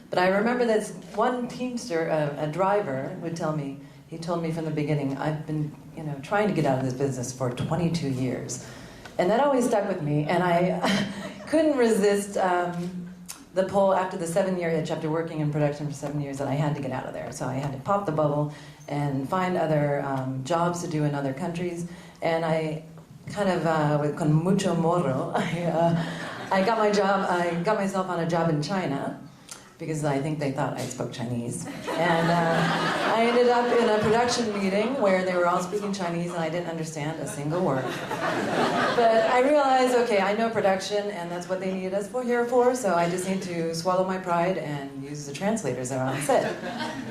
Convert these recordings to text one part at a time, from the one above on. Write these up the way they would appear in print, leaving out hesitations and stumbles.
But I remember that one teamster, a driver, would tell me, he told me from the beginning, I've been trying to get out of this business for 22 years. And that always stuck with me, and I couldn't resist the pull after the 7-year itch, after working in production for 7 years, that I had to get out of there. So I had to pop the bubble and find other jobs to do in other countries. And I kind of, con mucho morro, I got myself on a job in China, because I think they thought I spoke Chinese. And I ended up in a production meeting where they were all speaking Chinese and I didn't understand a single word. But I realized, okay, I know production and that's what they needed us here for, so I just need to swallow my pride and use the translators that are on set.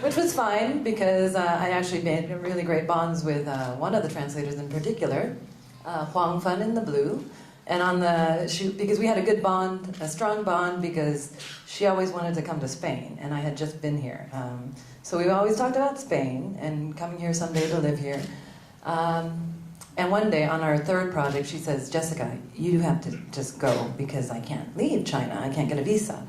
Which was fine, because I actually made really great bonds with one of the translators in particular, Huang Fan in the Blue. And on the shoot, because we had a good bond, a strong bond, because she always wanted to come to Spain, and I had just been here. So we always talked about Spain, and coming here someday to live here. And one day, on our third project, she says, Jessica, you have to just go, because I can't leave China, I can't get a visa.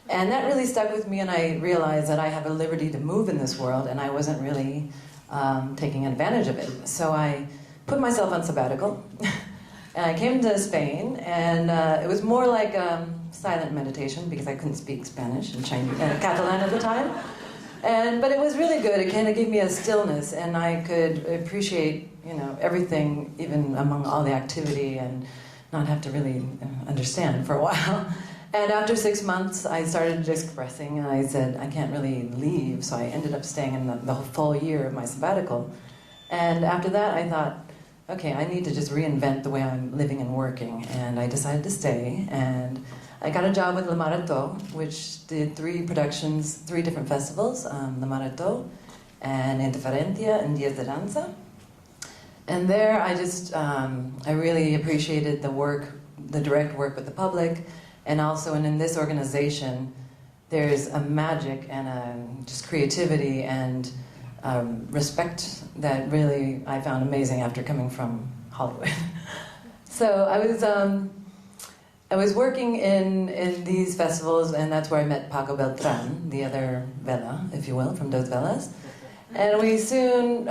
And that really stuck with me, and I realized that I have a liberty to move in this world, and I wasn't really taking advantage of it. So I put myself on sabbatical. And I came to Spain, and it was more like silent meditation, because I couldn't speak Spanish and Chinese and Catalan at the time. But it was really good. It kind of gave me a stillness, and I could appreciate, everything, even among all the activity, and not have to really understand for a while. And after 6 months, I started expressing, and I said, I can't really leave, so I ended up staying in the full year of my sabbatical. And after that, I thought, okay, I need to just reinvent the way I'm living and working, and I decided to stay, and I got a job with Le Marato, which did 3 productions, 3 different festivals, Le Marato, and Indiferentia, and Dias de Danza. And there I just, I really appreciated the work, the direct work with the public, and also in this organization, there's a magic and a just creativity and respect that really I found amazing after coming from Hollywood. So I was working in these festivals, and that's where I met Paco Beltran, the other Vela, if you will, from Dos Velas. And we soon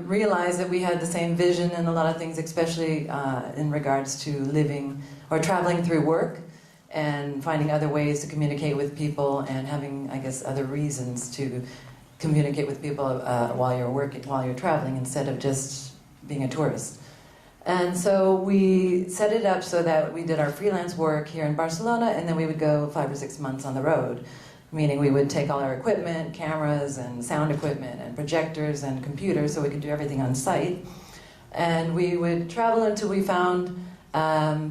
realized that we had the same vision in a lot of things, especially in regards to living or traveling through work and finding other ways to communicate with people and having, I guess, other reasons to communicate with people while you're working, while you're traveling, instead of just being a tourist. And so we set it up so that we did our freelance work here in Barcelona, and then we would go 5 or 6 months on the road, meaning we would take all our equipment, cameras and sound equipment and projectors and computers, so we could do everything on site. And we would travel until we found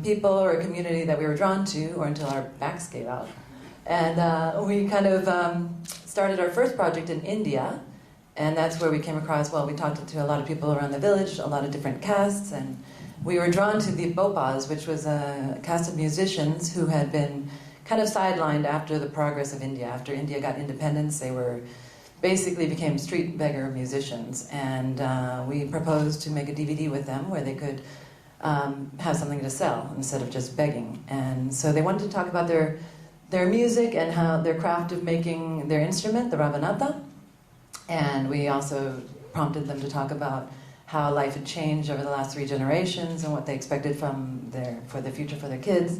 people or a community that we were drawn to, or until our backs gave out. And we kind of started our first project in India, and that's where we came across, well, we talked to a lot of people around the village, a lot of different castes, and we were drawn to the Bopas, which was a caste of musicians who had been kind of sidelined after the progress of India. After India got independence, they were basically became street beggar musicians, and we proposed to make a DVD with them where they could have something to sell instead of just begging. And so they wanted to talk about their music and how their craft of making their instrument, the ravanata. And we also prompted them to talk about how life had changed over the last 3 generations and what they expected for the future for their kids.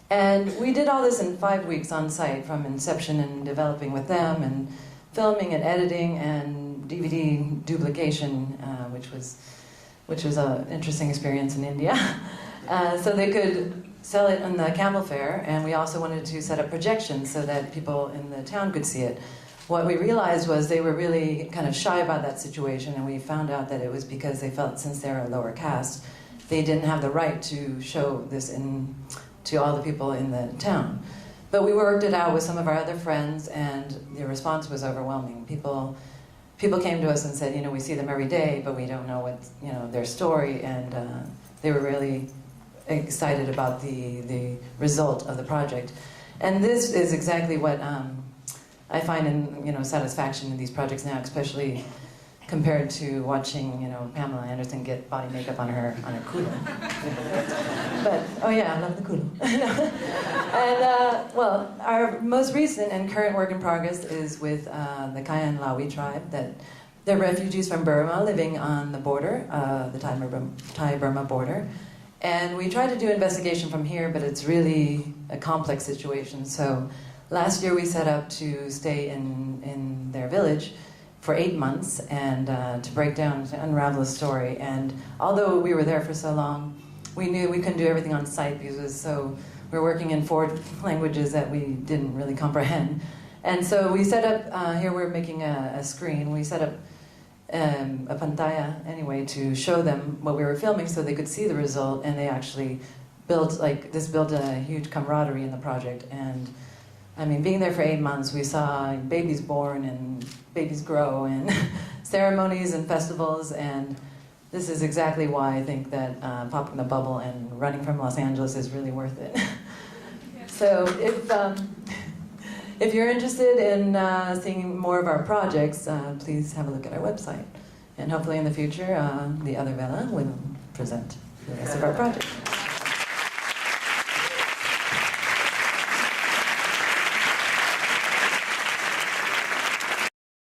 And we did all this in 5 weeks on site, from inception and developing with them, and filming and editing and DVD duplication, which was an interesting experience in India. So they could sell it on the Camel Fair, and we also wanted to set up projections so that people in the town could see it. What we realized was they were really kind of shy about that situation, and we found out that it was because they felt, since they're a lower caste, they didn't have the right to show this to all the people in the town. But we worked it out with some of our other friends, and the response was overwhelming. People came to us and said, we see them every day, but we don't know what, their story, and they were really excited about the result of the project. And this is exactly what I find in satisfaction in these projects now, especially compared to watching Pamela Anderson get body makeup on her culo. But oh yeah, I love the culo. Well, our most recent and current work in progress is with the Kayan Lawi tribe. They're refugees from Burma living on the border, the Thai-Burma border. And we try to do investigation from here, but it's really a complex situation. So last year we set out to stay in their village for 8 months and to break down, to unravel the story. And although we were there for so long, we knew we couldn't do everything on site because we were working in 4 languages that we didn't really comprehend. And so we set up, here we're making a screen, we set up a pantalla anyway to show them what we were filming so they could see the result, and they actually built a huge camaraderie in the project. And I mean, being there for 8 months, we saw babies born and babies grow and ceremonies and festivals, and this is exactly why I think that popping the bubble and running from Los Angeles is really worth it. So if you're interested in seeing more of our projects, please have a look at our website. And hopefully in the future, the other Vela will present the rest of our projects.